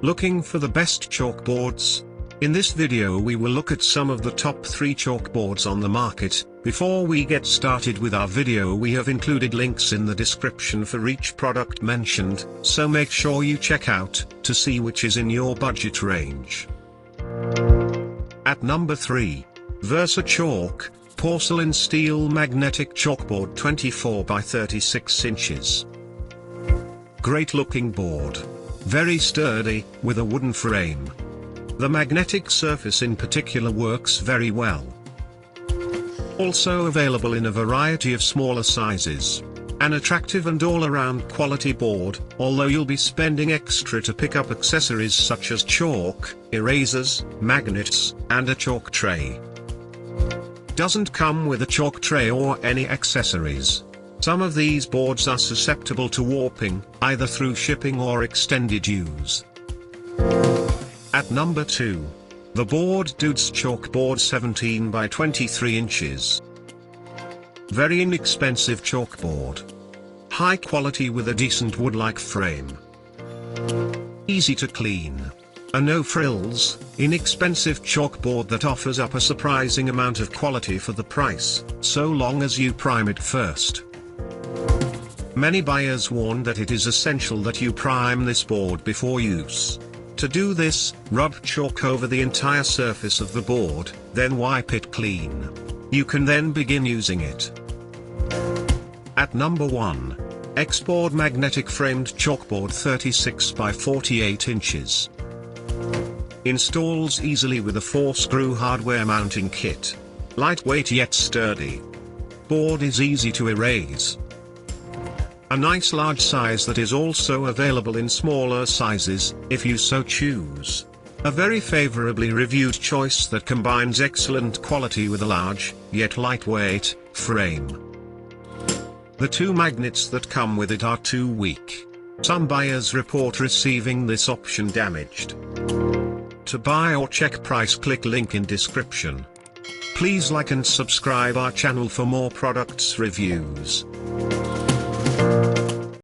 Looking for the best chalkboards? In this video we will look at some of the top 3 chalkboards on the market. Before we get started with our video, we have included links in the description for each product mentioned, so make sure you check out to see which is in your budget range. At number 3. VersaChalk, Porcelain Steel Magnetic Chalkboard 24 by 36 inches. Great looking board. Very sturdy, with a wooden frame. The magnetic surface in particular works very well. Also available in a variety of smaller sizes. An attractive and all-around quality board, although you'll be spending extra to pick up accessories such as chalk, erasers, magnets, and a chalk tray. Doesn't come with a chalk tray or any accessories. Some of these boards are susceptible to warping, either through shipping or extended use. At number 2. The board Dudes Chalkboard 17 by 23 inches. Very inexpensive chalkboard. High quality with a decent wood-like frame. Easy to clean. A no-frills, inexpensive chalkboard that offers up a surprising amount of quality for the price, so long as you prime it first. Many buyers warn that it is essential that you prime this board before use. To do this, rub chalk over the entire surface of the board, then wipe it clean. You can then begin using it. At number 1. XBoard Magnetic Framed Chalkboard 36 by 48 inches. Installs easily with a 4-screw hardware mounting kit. Lightweight yet sturdy. Board is easy to erase. A nice large size that is also available in smaller sizes, if you so choose. A very favorably reviewed choice that combines excellent quality with a large, yet lightweight, frame. The 2 magnets that come with it are too weak. Some buyers report receiving this option damaged. To buy or check price, click link in description. Please like and subscribe our channel for more products reviews.